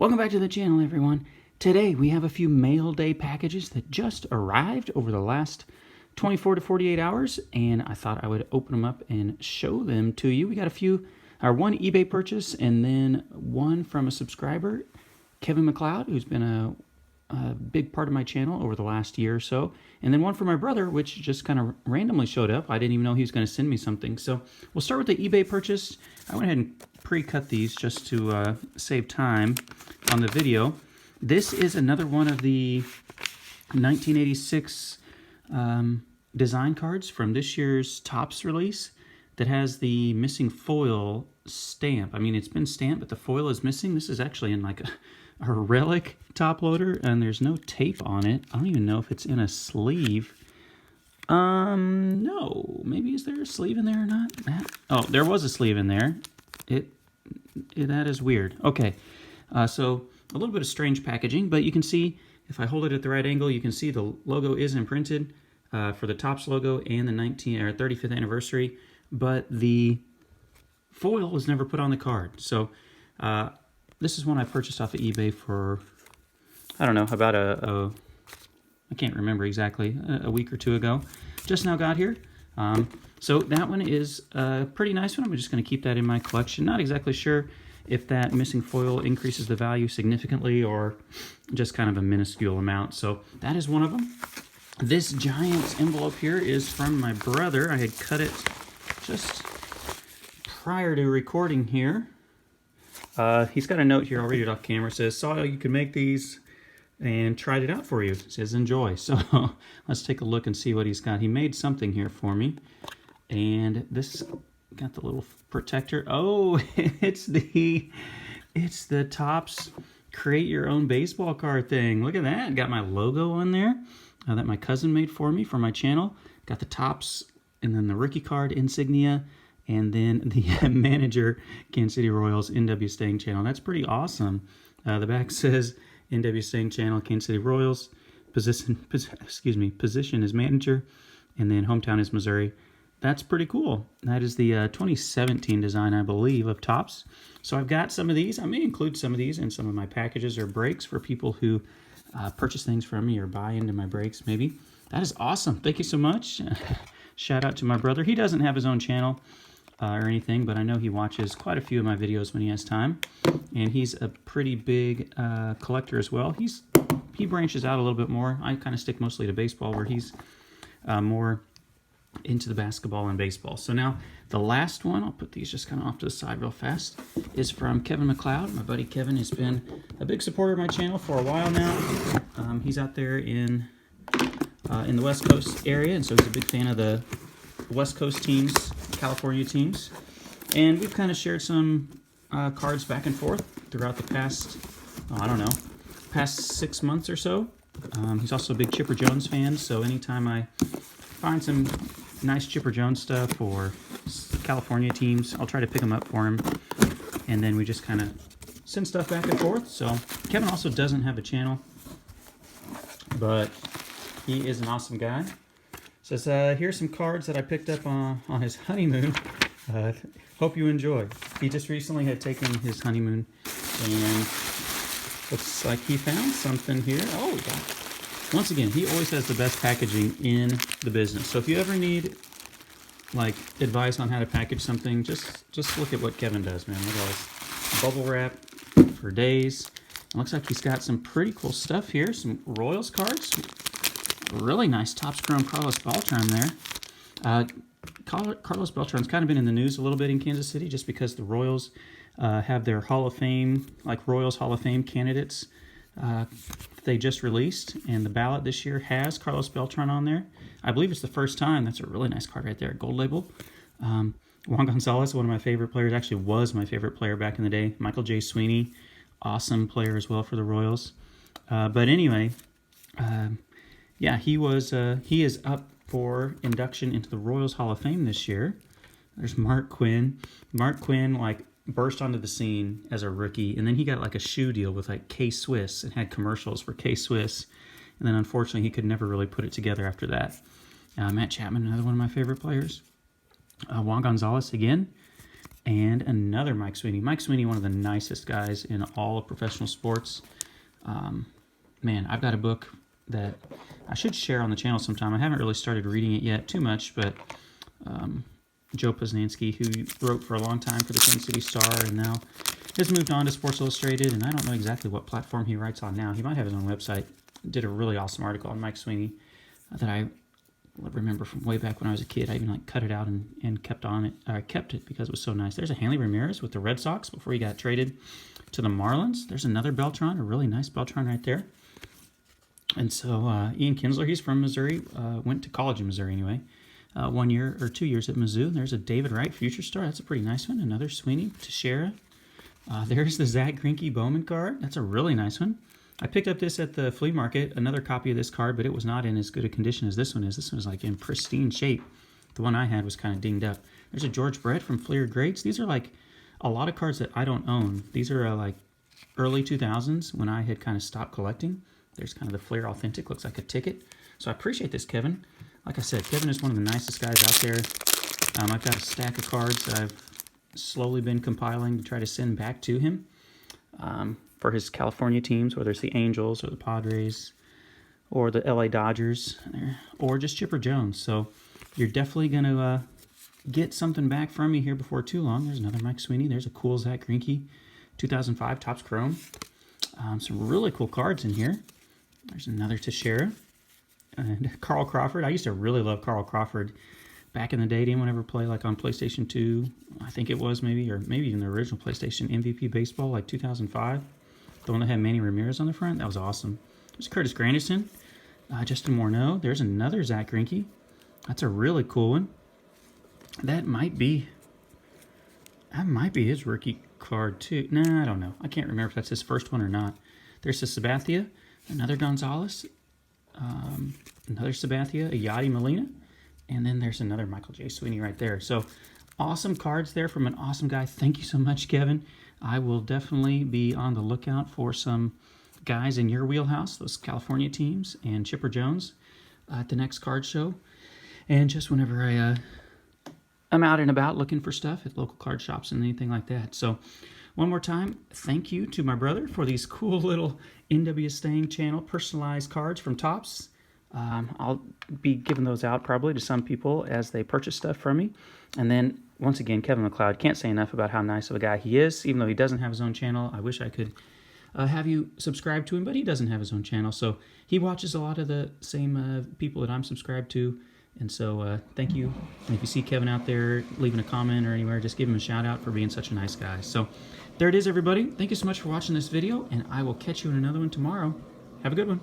Welcome back to the channel, everyone. Today we have a few mail day packages that just arrived over the last 24 to 48 hours, and I thought I would open them up and show them to you. We got one eBay purchase, and then one from a subscriber, Kevin McLeod, who's been a big part of my channel over the last year or so, and then one from my brother, which just kind of randomly showed up. I didn't even know he was going to send me something. So we'll start with the eBay purchase. I went ahead and pre-cut these just to save time on the video. This is another one of the 1986 design cards from this year's Topps release that has the missing foil stamp. I mean, it's been stamped, but the foil is missing. This is actually in like a relic top loader, and there's no tape on it. I don't even know if it's in a sleeve. No, maybe is there a sleeve in there or not? Oh, there was a sleeve in there. That is weird. Okay, so a little bit of strange packaging, but you can see if I hold it at the right angle, you can see the logo is imprinted for the Topps logo and the 35th anniversary, but the foil was never put on the card. So this is one I purchased off of eBay for, I don't know, about I can't remember exactly, a week or two ago. Just now got here. So that one is a pretty nice one. I'm just going to keep that in my collection. Not exactly sure if that missing foil increases the value significantly or just kind of a minuscule amount. So that is one of them. This giant envelope here is from my brother. I had cut it just prior to recording here. He's got a note here, I'll read it off camera. It says, saw you could make these and tried it out for you. It says enjoy. So let's take a look and see what he's got. He made something here for me. And this got the little protector. Oh, it's the Topps create your own baseball card thing. Look at that. Got my logo on there that my cousin made for me for my channel. Got the Topps and then the rookie card insignia and then the manager Kansas City Royals NW Staying Channel. That's pretty awesome. The back says NW Staying Channel Kansas City Royals. Position is manager, and then hometown is Missouri. That's pretty cool. That is the 2017 design, I believe, of Topps. So I've got some of these. I may include some of these in some of my packages or breaks for people who purchase things from me or buy into my breaks, maybe. That is awesome. Thank you so much. Shout out to my brother. He doesn't have his own channel or anything, but I know he watches quite a few of my videos when he has time. And he's a pretty big collector as well. He branches out a little bit more. I kind of stick mostly to baseball, where he's more into the basketball and baseball. So now the last one, I'll put these just kind of off to the side real fast, is from Kevin McLeod. My buddy Kevin has been a big supporter of my channel for a while now. He's out there in the West Coast area, and so he's a big fan of the West Coast teams, California teams. And we've kind of shared some cards back and forth throughout the past, past 6 months or so. He's also a big Chipper Jones fan, so anytime I find some nice Chipper Jones stuff or California teams, I'll try to pick them up for him. And then we just kind of send stuff back and forth. So Kevin also doesn't have a channel, but he is an awesome guy. Says, here's some cards that I picked up on his honeymoon. Hope you enjoy. He just recently had taken his honeymoon, and looks like he found something here. Oh, once again, he always has the best packaging in the business. So if you ever need like advice on how to package something, just look at what Kevin does, man. Look at all this bubble wrap for days. It looks like he's got some pretty cool stuff here. Some Royals cards. Really nice Topps Chrome Carlos Beltran there. Carlos Beltran's kind of been in the news a little bit in Kansas City just because the Royals have their Hall of Fame, like Royals Hall of Fame candidates they just released, and the ballot this year has Carlos Beltran on there. I believe it's the first time. That's a really nice card right there, gold label. Juan Gonzalez, one of my favorite players, actually was my favorite player back in the day. Michael J. Sweeney, awesome player as well for the Royals. But anyway, yeah, he is up for induction into the Royals Hall of Fame this year. There's Mark Quinn. Mark Quinn, like, burst onto the scene as a rookie, and then he got like a shoe deal with like K-Swiss and had commercials for K-Swiss, and then unfortunately he could never really put it together after that. Matt Chapman, another one of my favorite players. Juan Gonzalez again. And another Mike Sweeney. Mike Sweeney, one of the nicest guys in all of professional sports. Man, I've got a book that I should share on the channel sometime. I haven't really started reading it yet too much, but Joe Posnanski, who wrote for a long time for the Kansas City Star and now has moved on to Sports Illustrated, and I don't know exactly what platform he writes on now. He might have his own website. Did a really awesome article on Mike Sweeney that I remember from way back when I was a kid. I even like cut it out and kept on it. I kept it because it was so nice. There's a Hanley Ramirez with the Red Sox before he got traded to the Marlins. There's another Beltran, a really nice Beltran right there. And so Ian Kinsler, he's from Missouri, went to college in Missouri anyway. 1 year or 2 years at Mizzou. There's a David Wright Future Star. That's a pretty nice one. Another Sweeney, Teixeira. There's the Zack Grinky Bowman card. That's a really nice one. I picked up this at the flea market, another copy of this card, but it was not in as good a condition as this one is. This one is like in pristine shape. The one I had was kind of dinged up. There's a George Brett from Fleer Greats. These are like a lot of cards that I don't own. These are like early 2000s when I had kind of stopped collecting. There's kind of the Fleer Authentic, looks like a ticket. So I appreciate this, Kevin. Like I said, Kevin is one of the nicest guys out there. I've got a stack of cards that I've slowly been compiling to try to send back to him for his California teams, whether it's the Angels or the Padres or the LA Dodgers or just Chipper Jones. So you're definitely going to get something back from me here before too long. There's another Mike Sweeney. There's a cool Zack Grinky 2005 Topps Chrome. Some really cool cards in here. There's another Teixeira. And Carl Crawford. I used to really love Carl Crawford back in the day. Did anyone ever play like on PlayStation 2? I think it was maybe, or maybe even the original PlayStation MVP Baseball, like 2005. The one that had Manny Ramirez on the front. That was awesome. There's Curtis Granderson. Justin Morneau. There's another Zack Grinky. That's a really cool one. That might be his rookie card too. Nah, I don't know. I can't remember if that's his first one or not. There's the Sabathia. Another Gonzalez. Another Sabathia, a Yadi Molina, and then there's another Michael J. Sweeney right there. So awesome cards there from an awesome guy. Thank you so much, Kevin. I will definitely be on the lookout for some guys in your wheelhouse, those California teams, and Chipper Jones at the next card show. And just whenever I'm out and about looking for stuff at local card shops and anything like that. So one more time, thank you to my brother for these cool little NW Staying Channel personalized cards from Topps. I'll be giving those out probably to some people as they purchase stuff from me. And then, once again, Kevin McLeod, can't say enough about how nice of a guy he is, even though he doesn't have his own channel. I wish I could have you subscribe to him, but he doesn't have his own channel. So he watches a lot of the same people that I'm subscribed to. And so thank you. And if you see Kevin out there leaving a comment or anywhere, just give him a shout out for being such a nice guy. So there it is, everybody. Thank you so much for watching this video, and I will catch you in another one tomorrow. Have a good one.